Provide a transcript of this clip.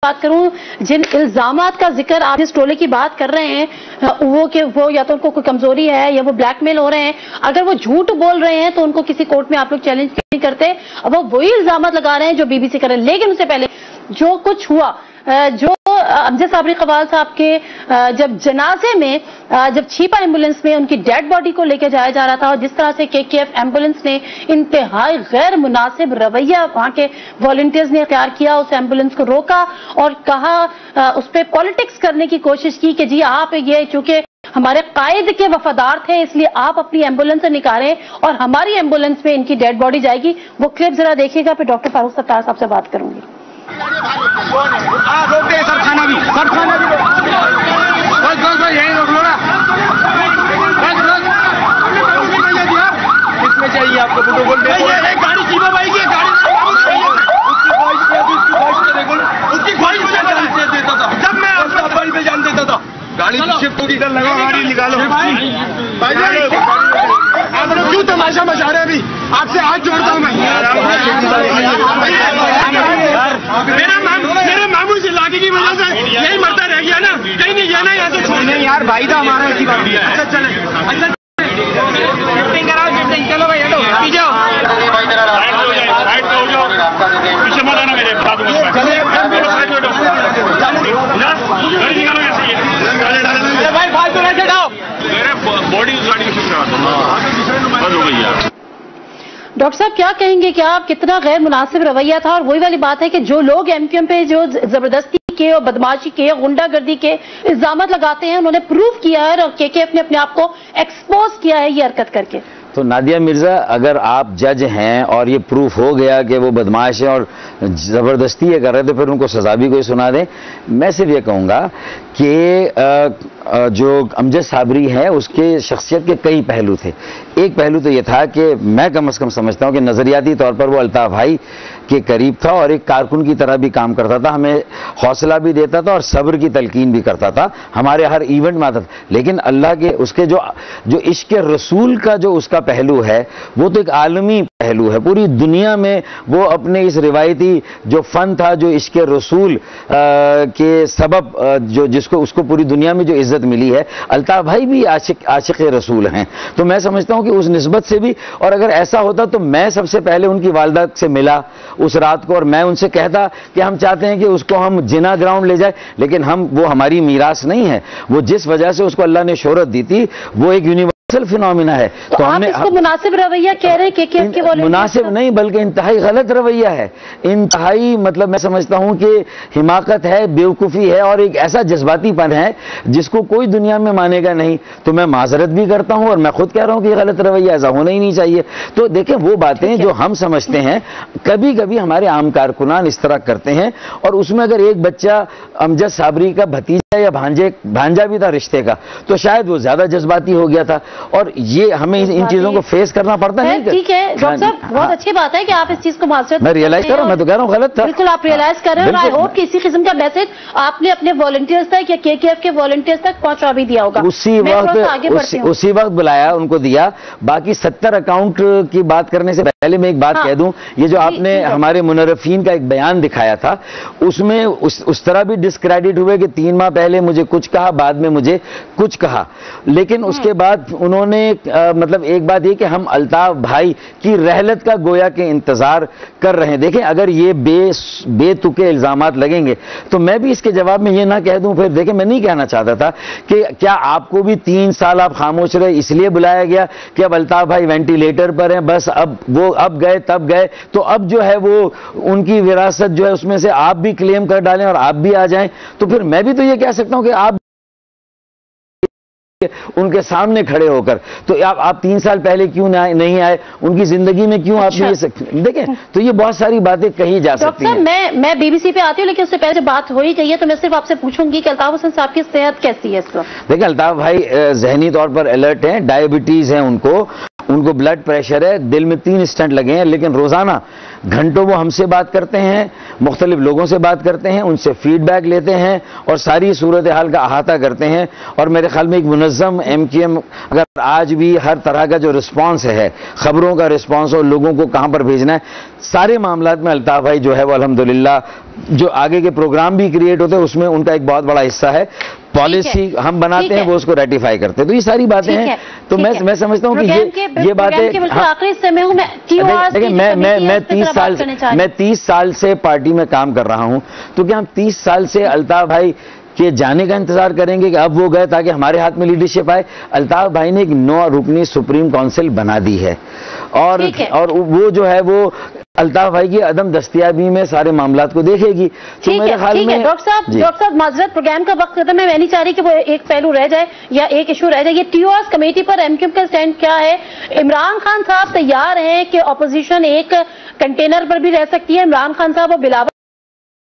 बात करूं, जिन इल्जामात का जिक्र आप इस टोले की बात कर रहे हैं वो या तो उनको कोई कमजोरी है या वो ब्लैकमेल हो रहे हैं। अगर वो झूठ बोल रहे हैं तो उनको किसी कोर्ट में आप लोग चैलेंज नहीं करते। अब वो वही इल्जामात लगा रहे हैं जो बीबीसी कर रहे हैं। लेकिन उससे पहले जो कुछ हुआ, जो अमजद साबरी कवाल साहब के जब जनाजे में जब छिपा एम्बुलेंस में उनकी डेड बॉडी को लेकर जाया जा रहा था और जिस तरह से केकेएफ एम्बुलेंस ने इंतहाई गैर मुनासिब रवैया वहां के वॉलंटियर्स ने इख्तियार किया, उस एम्बुलेंस को रोका और कहा, उस पर पॉलिटिक्स करने की कोशिश की कि जी आप ये चूंकि हमारे कायद के वफादार थे इसलिए आप अपनी एम्बुलेंस से निकालें और हमारी एम्बुलेंस में इनकी डेड बॉडी जाएगी। वो क्लिप जरा देखिएगा, फिर डॉक्टर फारूक सत्तार साहब से बात करूंगी। सर खाना भी बस यही रोक लो ना, किसमें चाहिए आपको प्रोटोकॉल? गाड़ी चीमा भाई की गाड़ी उसकी ख्वाहिश में जान देता था, जब मैं अपनी पे जान देता था। गाड़ी शिफ्ट होगी, लगाओ गाड़ी निकालो। आप लोग क्यों तमाशा मचा रहे हैं? अभी आपसे हाथ जोड़ता हूँ मैं। मेरे मामूल से लाठी की वजह से यही मरता रह गया ना, कहीं नहीं गया ना यहाँ से छोड़ने। यार भाई था हमारा, ऐसी बात है। अच्छा चले, अच्छा शिफ्टिंग कराओ, शिफ्टिंग। चलो भाई हटो, पीछे जाओ, पीछे मत आना मेरे साथ। भाई फालतू नहीं चढ़ाओ, मेरे बॉडी गाड़ी की शिफ्ट करा दो, बंद हो गई यार। डॉक्टर साहब क्या कहेंगे, क्या आप कितना गैर मुनासिब रवैया था? और वही वाली बात है कि जो लोग एमपीएम पे जो जबरदस्ती के और बदमाशी के गुंडागर्दी के इल्जामात लगाते हैं उन्होंने प्रूव किया है और केकेएफ ने अपने आप को एक्सपोज किया है ये हरकत करके। तो नादिया मिर्जा, अगर आप जज हैं और ये प्रूफ हो गया कि वो बदमाश है और ज़बरदस्ती ये कर रहे थे, फिर उनको सजा भी कोई सुना दें। मैं सिर्फ ये कहूँगा कि जो अमजद साबरी है उसके शख्सियत के कई पहलू थे। एक पहलू तो ये था कि मैं कम से कम समझता हूँ कि नज़रियाती तौर पर वो अल्ताफ़ भाई के करीब था और एक कारकुन की तरह भी काम करता था, हमें हौसला भी देता था और सब्र की तलकीन भी करता था, हमारे हर इवेंट में आता था। लेकिन अल्लाह के उसके जो इश्क़ रसूल का जो उसका पहलू है वो तो एक आलमी पहलू है। पूरी दुनिया में वो अपने इस रिवायती जो फन था, जो इश्क़ रसूल के सबब जो जिसको उसको पूरी दुनिया में जो इज्जत मिली है, अल्ताफ़ भाई भी आशिक़ रसूल हैं। तो मैं समझता हूँ कि उस निस्बत से भी, और अगर ऐसा होता तो मैं सबसे पहले उनकी वालदा से मिला उस रात को और मैं उनसे कहता कि हम चाहते हैं कि उसको हम जिना ग्राउंड ले जाए, लेकिन वो हमारी मीरास नहीं है। वो जिस वजह से उसको अल्लाह ने शोहरत दी थी वो एक यूनिवर्सल फिनोमिना है। तो हमने इसको मुनासिब रवैया कह रहे हैं कि मुनासिब नहीं बल्कि इंतहाई गलत रवैया है। इंतहाई मतलब मैं समझता हूं कि हिमाकत है, बेवकूफ़ी है और एक ऐसा जज्बातीपन है जिसको कोई दुनिया में मानेगा नहीं। तो मैं माजरत भी करता हूं और मैं खुद कह रहा हूं कि गलत रवैया ऐसा होना ही नहीं चाहिए। तो देखें, वो बातें जो हम समझते हैं कभी कभी हमारे आम कारकुनान इस तरह करते हैं, और उसमें अगर एक बच्चा अमजद साबरी का भतीजा या भांजा भी था रिश्ते का, तो शायद वो ज्यादा जज्बाती हो गया था और ये हमें इन चीजों को फेस करना पड़ता है। ठीक है डॉक्टर साहब, बहुत अच्छी बात है कि आप इस चीज को मास्टर मैं रियलाइज कर रहा हूं, मैं तो कह रहा हूं गलत था। बिल्कुल आप रियलाइज कर रहे हैं और आई होप कि इसी किस्म का मैसेज आपने अपने वॉलंटियर्स तक या केकेएफ के वॉलंटियर्स तक पहुंचा भी दिया होगा। उसी वक्त बुलाया, उनको दिया। बाकी 70 अकाउंट की बात करने से पहले मैं एक बात कह दूं, ये जो आपने हमारे मुनर्रफीन का एक बयान दिखाया था उसमें उस तरह भी डिस्क्रेडिट हुए कि 3 माह पहले मुझे कुछ कहा, बाद में मुझे कुछ कहा। लेकिन उसके बाद उन्होंने मतलब एक बात ये कि हम अल्ताफ भाई की रहलत का गोया के इंतजार कर रहे हैं। देखें, अगर ये बेतुके इल्जामात लगेंगे तो मैं भी इसके जवाब में ये ना कह दूं। फिर देखें, मैं नहीं कहना चाहता था कि क्या आपको भी 3 साल आप खामोश रहे इसलिए बुलाया गया कि अब अल्ताफ भाई वेंटिलेटर पर हैं, बस अब गए तब गए, तो अब जो है वो उनकी विरासत जो है उसमें से आप भी क्लेम कर डालें और आप भी आ जाएं। तो फिर मैं भी तो ये कह सकता हूं कि आप उनके सामने खड़े होकर, तो आप 3 साल पहले क्यों नहीं आए, उनकी जिंदगी में क्यों आपने ये देखें। तो ये बहुत सारी बातें कही जा सकती हैं। मैं बीबीसी पे आती हूँ, लेकिन उससे पहले बात हो ही गई है तो मैं सिर्फ आपसे पूछूंगी कि अल्ताफ हुसैन साहब की सेहत कैसी है इस वक्त? देखिए, अल्ताफ भाई जहनी तौर पर अलर्ट हैं, डायबिटीज है उनको ان کو بلڈ پریشر ہے, دل میں 3 اسٹنٹ لگے ہیں, لیکن روزانہ گھنٹوں وہ ہم سے بات کرتے ہیں, مختلف لوگوں سے بات کرتے ہیں, ان سے فیڈ بیک لیتے ہیں اور ساری صورتحال کا احاطہ کرتے ہیں. اور میرے خیال میں ایک منظم MQM اگر آج بھی ہر طرح کا جو رسپانس ہے, خبروں کا رسپانس اور لوگوں کو کہاں پر بھیجنا ہے, سارے معاملات میں الطاف بھائی جو ہے وہ الحمدللہ جو آگے کے پروگرام بھی کریٹ ہوتے ہیں اس میں ان کا ایک بہت بڑا حصہ ہے. پالیسی ہم بناتے ہیں, وہ اس کو ریٹیفائی کرتے ہیں. تو یہ ساری باتیں ہیں. تو میں سمجھتا ہوں کہ یہ باتیں میں 30 سال سے پارٹی میں کام کر رہا ہوں, تو کیا ہم 30 سال سے الطاف بھائی کے جانے کا انتظار کریں گے کہ اب وہ گئے تاکہ ہمارے ہاتھ میں لیڈرشپ آئے؟ الطاف بھائی نے ایک 9 رکنی سپریم کونسل بنا دی ہے, اور وہ جو ہے وہ الطاف بھائی کی عدم دستیابی میں سارے معاملات کو دیکھے گی. تو میرے خیال میں ڈاکٹر صاحب معذرت, پروگرام کا وقت ختم ہے, میں نہیں چاہ رہی کہ وہ ایک پہلو رہ جائے یا ایک ایشو رہ جائے. یہ TOS کمیٹی پر MQM کا سٹینڈ کیا ہے؟ عمران خان صاحب تیار ہیں کہ اپوزیشن ایک کنٹینر پر بھی رہ سکتی ہے, عمران خان صاحب اور بلاول